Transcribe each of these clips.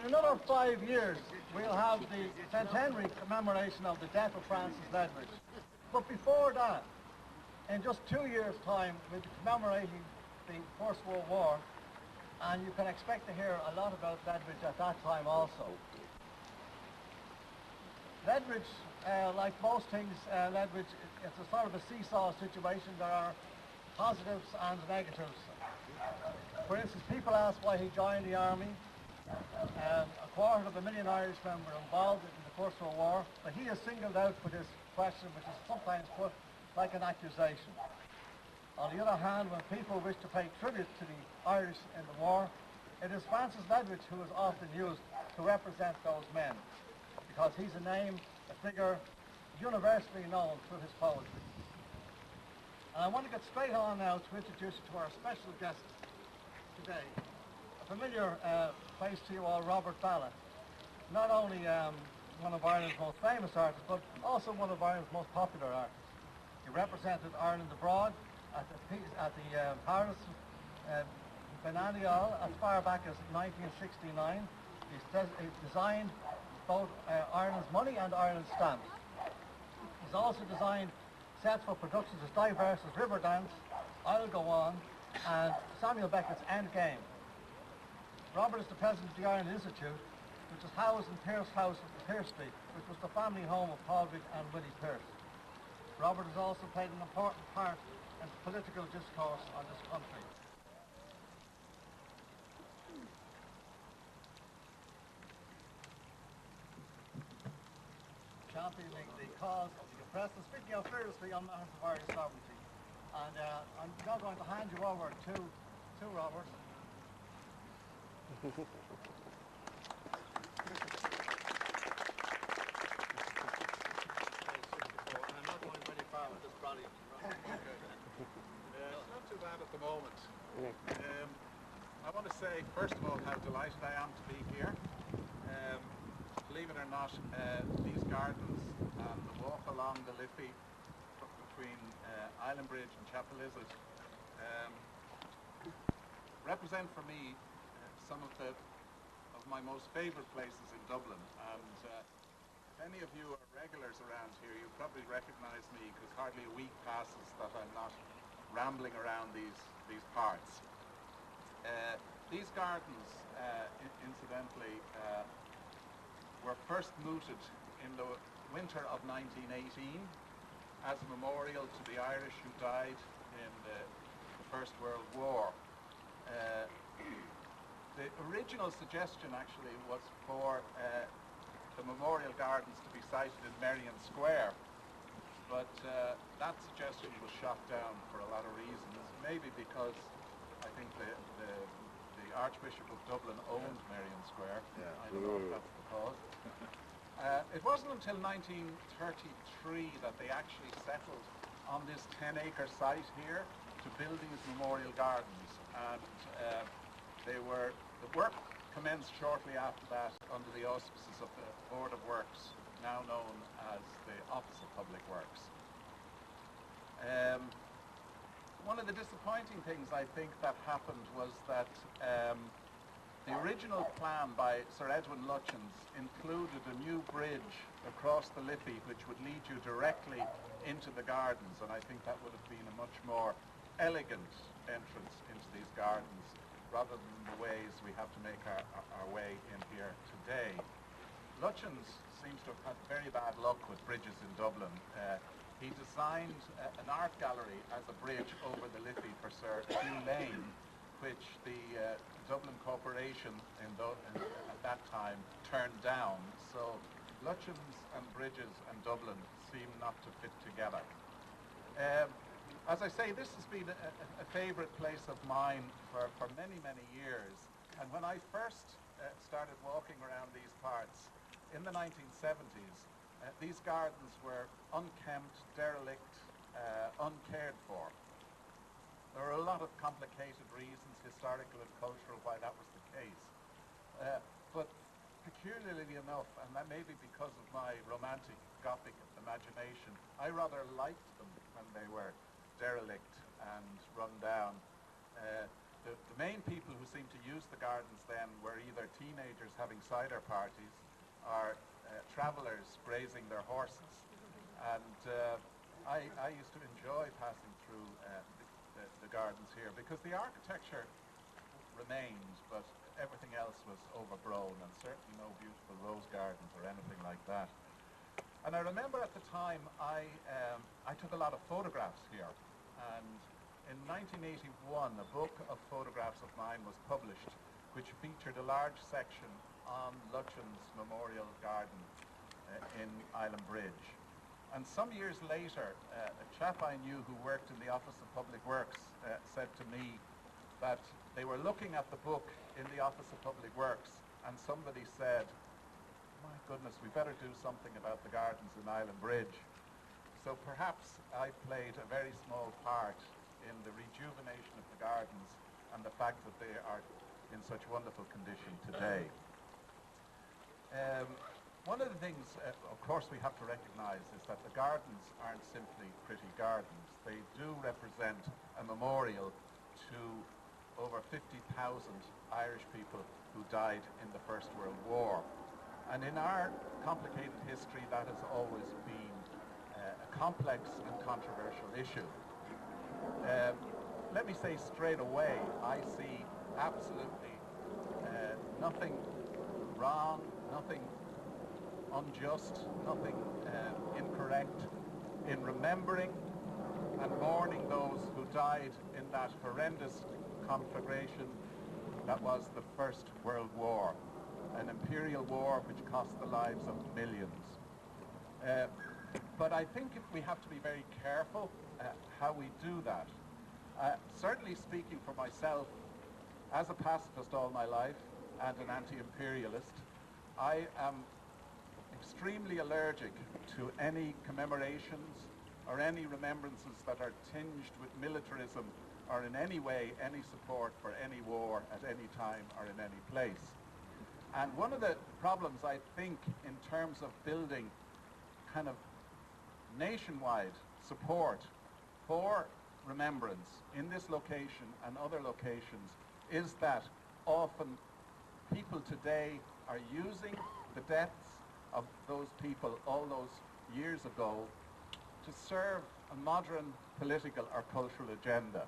another 5 years, we'll have the centenary commemoration of the death of Francis Ledwidge. But before that, in just 2 years' time, we'll be commemorating the First World War, and you can expect to hear a lot about Ledwidge at that time also. Ledwidge, like most things, Ledwidge, it's a sort of a seesaw situation. There are positives and negatives. For instance, people ask why he joined the army. 250,000 Irishmen were involved in the First World War, but he is singled out for this question, which is sometimes put like an accusation. On the other hand, when people wish to pay tribute to the Irish in the war, it is Francis Ledwidge who is often used to represent those men, because he's a name, a figure universally known through his poetry. And I want to get straight on now to introduce you to our special guest today. A familiar face to you all, Robert Ballagh. Not only one of Ireland's most famous artists, but also one of Ireland's most popular artists. He represented Ireland abroad at the Paris Biennial as far back as 1969. He designed both Ireland's money and Ireland's stamps. He's also designed sets for productions as diverse as Riverdance, I'll Go On, and Samuel Beckett's Endgame. Robert is the president of the Ireland Institute, which is housed in Pearse House at Pearse Street, which was the family home of Padraig and Willie Pearse. Robert has also played an important part in political discourse on this country. Championing the cause of the oppressed and speaking out fearlessly on matters of Irish sovereignty. And I'm now going to hand you over to Robert. I'm not going very far with this brownie. It's not too bad at the moment. I want to say, first of all, how delighted I am to be here. Believe it or not, these gardens and the walk along the Liffey between Islandbridge and Chapel Islet represent for me some of my most favourite places in Dublin. And if any of you are regulars around here, you probably recognise me, because hardly a week passes that I'm not rambling around these parts. These gardens, incidentally, were first mooted in the winter of 1918 as a memorial to the Irish who died in the First World War. The original suggestion actually was for the memorial gardens to be sited in Merrion Square, but that suggestion was shot down for a lot of reasons. Maybe because I think the Archbishop of Dublin owned Merrion Square. Yeah. I don't know if that's the cause. It wasn't until 1933 that they actually settled on this 10-acre site here to build these memorial gardens, and the work commenced shortly after that under the auspices of the Board of Works, now known as the Office of Public Works. One of the disappointing things I think that happened was that the original plan by Sir Edwin Lutyens included a new bridge across the Liffey which would lead you directly into the gardens, and I think that would have been a much more elegant entrance into these gardens rather than the ways we have to make our way in here today. Lutyens seems to have had very bad luck with bridges in Dublin. He designed an art gallery as a bridge over the Liffey for Sir Hugh Lane, which the Dublin Corporation at that time turned down. So Lutyens and bridges and Dublin seem not to fit together. As I say, this has been a favourite place of mine for many, many years. And when I first started walking around these parts in the 1970s, these gardens were unkempt, derelict, uncared for. There were a lot of complicated reasons, historical and cultural, why that was the case. But peculiarly enough, and that may be because of my romantic Gothic imagination, I rather liked them when they were derelict and run down. the main people who seemed to use the gardens then were either teenagers having cider parties or travellers grazing their horses. And I used to enjoy passing through the gardens here because the architecture remained, but everything else was overgrown, and certainly no beautiful rose gardens or anything like that. And I remember at the time I took a lot of photographs here, and in 1981 a book of photographs of mine was published which featured a large section on Lutyens Memorial Garden in Islandbridge. And some years later, a chap I knew who worked in the Office of Public Works said to me that they were looking at the book in the Office of Public Works, and somebody said, "My goodness, we better do something about the gardens in Islandbridge." So perhaps I played a very small part in the rejuvenation of the gardens and the fact that they are in such wonderful condition today. One of the things, of course, we have to recognise is that the gardens aren't simply pretty gardens. They do represent a memorial to over 50,000 Irish people who died in the First World War. And in our complicated history, that has always been a complex and controversial issue. Let me say straight away, I see absolutely nothing wrong, nothing unjust, nothing incorrect in remembering and mourning those who died in that horrendous conflagration that was the First World War, an imperial war which cost the lives of millions. But I think we have to be very careful how we do that. Certainly speaking for myself, as a pacifist all my life and an anti-imperialist, I am extremely allergic to any commemorations or any remembrances that are tinged with militarism or in any way any support for any war at any time or in any place. And one of the problems, I think, in terms of building kind of nationwide support for remembrance in this location and other locations is that often people today are using the deaths of those people all those years ago to serve a modern political or cultural agenda.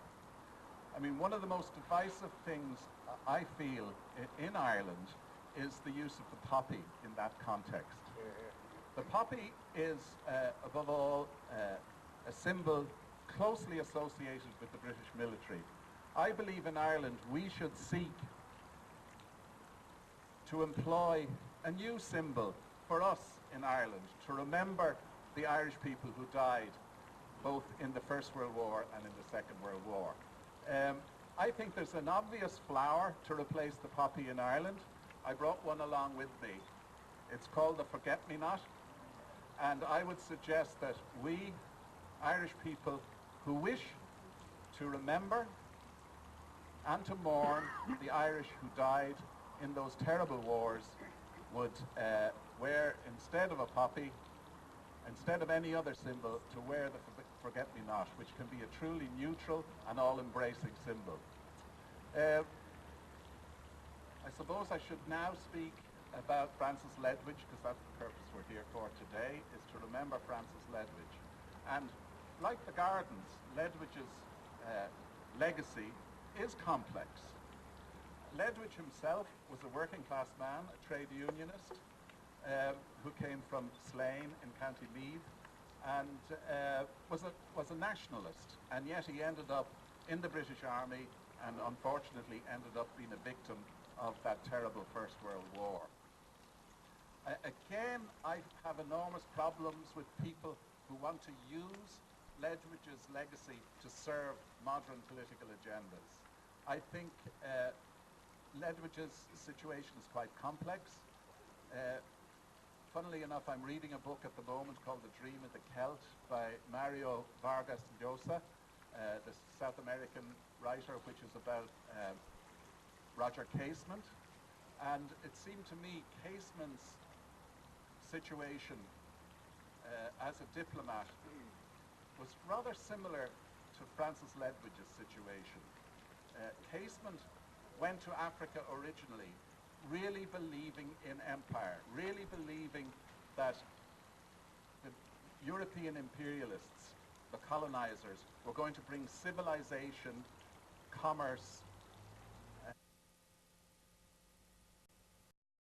I mean, one of the most divisive things I feel in Ireland is the use of the poppy in that context. The poppy is, above all, a symbol closely associated with the British military. I believe in Ireland we should seek to employ a new symbol for us in Ireland to remember the Irish people who died both in the First World War and in the Second World War. I think there's an obvious flower to replace the poppy in Ireland. I brought one along with me. It's called the Forget-Me-Not, and I would suggest that we, Irish people who wish to remember and to mourn the Irish who died in those terrible wars, would wear, instead of a poppy, instead of any other symbol, to wear the Forget-Me-Not, which can be a truly neutral and all-embracing symbol. I suppose I should now speak about Francis Ledwidge, because that's the purpose we're here for today, is to remember Francis Ledwidge. And like the gardens, Ledwidge's legacy is complex. Ledwidge himself was a working class man, a trade unionist, who came from Slane in County Meath, and was a nationalist, and yet he ended up in the British Army and unfortunately ended up being a victim of that terrible First World War. Again, I have enormous problems with people who want to use Ledwidge's legacy to serve modern political agendas. I think Ledwidge's situation is quite complex. Funnily enough, I'm reading a book at the moment called The Dream of the Celt by Mario Vargas Llosa, the South American writer, which is about Roger Casement. And it seemed to me Casement's situation as a diplomat was rather similar to Francis Ledwidge's situation. Casement went to Africa originally really believing in empire, really believing that the European imperialists, the colonizers, were going to bring civilization, commerce,